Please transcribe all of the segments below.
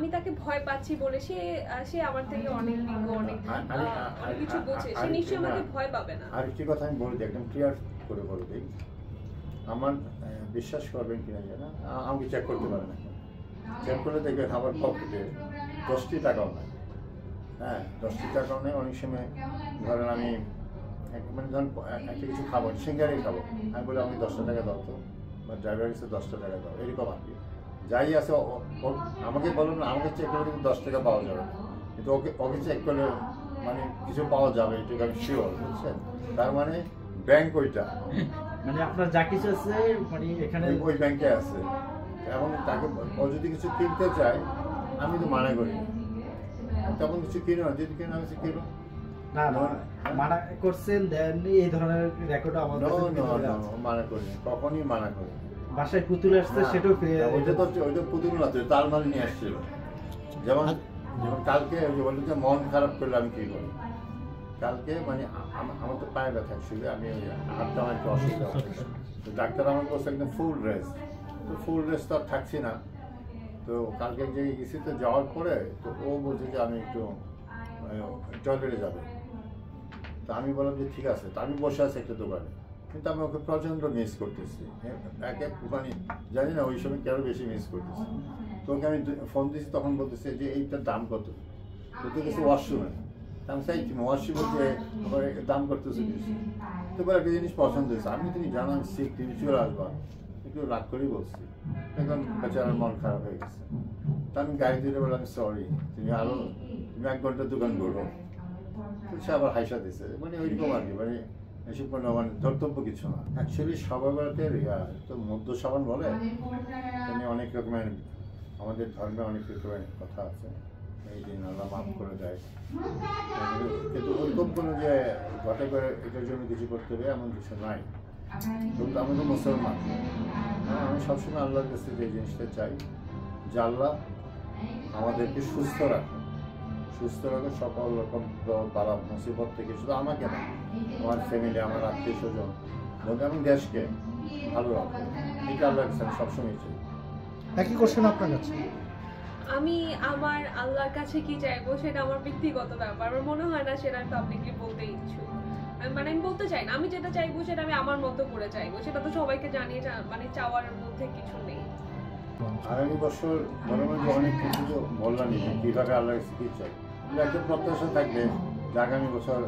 আমি তাকে ভয় পাচ্ছি বলে সে আমার থেকে অনেক বিজ্ঞ, অনেক কিছু বোঝে, সে নিশ্চয়ই আমাকে ভয় পাবে না। আর একটি কথা আমি বলে দিই, একদম ক্লিয়ার করে বলে দিই, আমার বিশ্বাস করবেন কিনা জানা, আমাকে চেক করতে পারেন না, চেক করলে দেখবেন আমার পকেটে 10টি টাকাও নাই। হ্যাঁ, 10টি টাকাও নেই। অনেক সময় ধরেন আমি মানে ধরেন একটা কিছু খাবো, সিঙ্গারই খাবো, আমি বলি আমাকে 10টা টাকা দাও তো, বা ড্রাইভার এসে 10টা টাকা দাও, এরকম আর কি। যাই আছে আমাকে বলুন না, আমাকে চেক করলে কিন্তু 10 টাকা পাওয়া যাবে না, কিন্তু ওকে চেক করলে মানে কিছু পাওয়া যাবে, এটুকু আমি শিওর, বুঝছেন? তার মানে ব্যাংক ওইটা, মানে আপনার যা কিছু আছে মানে এখানে ওই ব্যাংকে আছে, এবং তাকে ও যদি কিছু কিনতে চায় আমি তো মানা করি না, তেমন কিছু কিনো না, যদি কিনো আমি কিনো না মানা করছেন, দেন এই ধরনের রেকর্ড আমাদের মানা করি, কখনই মানা করি। বাসায় পুতুল আসছে সেটাও ওইটা পুতুল না, তার মানে নিয়ে আসছিল। যেমন কালকে বললো যে মন খারাপ করলে আমি কি করি, কালকে মানে আমার তো পায়ে ব্যথা ছিল, আমি হাতটা আমার একটু অসুবিধা হচ্ছে, তো ডাক্তার আমাকে বলছে একদম ফুল রেস্ট, তো ফুল রেস্ট তো আর থাকছি না। তো কালকে এক জায়গায় গেছি, তো যাওয়ার পরে তো ও বলছে যে আমি একটু টয়লেটে যাবে, তো আমি বললাম যে ঠিক আছে। তো আমি বসে আছি একটা দোকানে, কিন্তু আমি ওকে প্রচণ্ড মিস করতেছি, মানে জানি না ওই সময় কেন বেশি মিস করতেছি। তো ওকে আমি ফোন দিয়েছি, তখন বলতেছে যে এইটার দাম কত, তো কিছু ওয়াশরুমে, আমি চাই কি ওয়াশরুমে যে দাম করতেছে বেশি। তো বলে একটা জিনিস পছন্দ হয়েছে, আমি তুমি জানো আমি শিখ, তুমি চলে আসবা, একটু রাগ করেই বলছি, এখন বেচারার মন খারাপ হয়ে গেছে। তা আমি গাড়ি দিতে বললাম সরি, তুমি 1 ঘন্টা দোকান করো, সে আবার হাইসা দিছে, মানে ওইরকম আর কি, মানে এসব কোনো মানে ধর্তব্য কিছু না। অ্যাকচুয়ালি সবাইকে তো মধ্য সাবান বলে, এখানে অনেক রকমের আমাদের ধর্মে অনেক রকমের কথা আছে, এই দিন আল্লাহ মাফ করে দেয়, কিন্তু ওইরকম কোনো যে ঘটে করে এটার জন্য কিছু করতে হবে এমন কিছু নাই। কিন্তু আমি তো মুসলমান, আমি সবসময় আল্লাহর কাছে যে জিনিসটা চাই যে আল্লাহ আমাদেরকে সুস্থ রাখে, সকল রকম বালা মুসিবত থেকে, শুধু আমাকে না, আমার ফ্যামিলি, আমার আত্মীয় স্বজন, এবং দেশকে ভালো রাখে, এটা আল্লাহর কাছে আমি সবসময় চাই। একই কোশ্চেন আপনার কাছে, আমি আমার আল্লাহর কাছে কি চাইবো সেটা আমার ব্যক্তিগত ব্যাপার, আমার মনে হয় না সেটা পাবলিকলি বলতে ইচ্ছুক, আমি বলতে চাই না। আমি যেটা চাইবো সেটা আমি আমার মতো করে চাইবো, সেটা তো সবাইকে জানিয়ে মানে চাওয়ার মধ্যে কিছু নেই। আগামী বছর মনে হয় যে অনেক কিছু তো বললামই যে কীভাবে আল্লাহর কাছে কী চাই, কিন্তু একটা প্রত্যাশা থাকবে যে আগামী বছর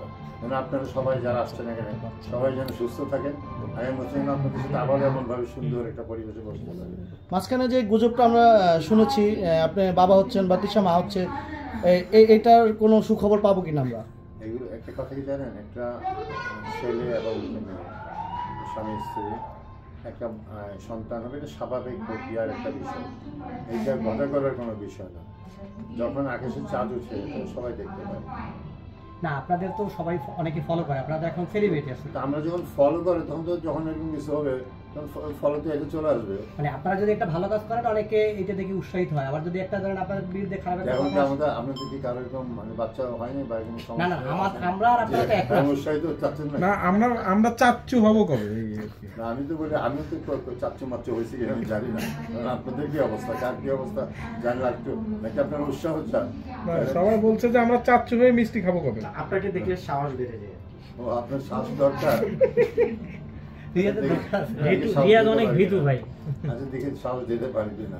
যেন আপনারা সবাই যারা আসছেন এখানে সবাই যেন সুস্থ থাকেন, আগামী বছর যেন আপনাদের সাথে আবার এমনভাবে সুন্দর একটা পরিবেশে বসতে পারেন। মাঝখানে যে গুজবটা আমরা শুনেছি আপনি বাবা হচ্ছেন বা তিশা মা হচ্ছে, এটার কোনো সুখবর পাবো কিনা আমরা? এগুলো একটা কথা কি জানেন, একটা ছেলে এবং স্বামী স্ত্রী একটা সন্তান হবে, এটা স্বাভাবিক প্রক্রিয়ার একটা বিষয়, এইটা ঘটা করার কোনো বিষয় না। যখন আকাশে চাঁদ উঠে সবাই দেখতে পায় না, আপনাদের তো সবাই অনেকে ফলো করে, আপনারা এখন সেলিব্রিটি আছে, আমরা যখন ফলো করে তখন তো যখন এরকম কিছু হবে তখন ফলো তো এটা চলে আসবে। মানে আপনারা যদি একটা ভালো কাজ করেন অনেকে এটা দেখে উৎসাহিত হয়, আবার যদি একটা ধরেন আপনাদের বিরুদ্ধে খারাপ একটা কথা, আমরা যদি কারো এরকম মানে বাচ্চা হয়নি বা এরকম না না আমরা আর আপনারা তো একটা উৎসাহিত চাচ্ছেন না, আমরা চাচ্ছু হব কবে? না আমি তো বলি আমি তো চাচ্ছু মাচ্চু হয়েছি কিনা আমি জানি না, আপনাদের কি অবস্থা, কার কি অবস্থা জানলে একটু নাকি আপনারা উৎসাহ চান? সবাই বলছে যে আমরা চাচ্ছু হয়ে মিষ্টি খাবো কবে। আপনাকে দেখলে সাহস বেড়ে যায়। ও আপনার শ্বাস দরকার, রিয়াদ অনেক ভীতু ভাই, আচ্ছা দেখে সাহস দিতে পারবি না।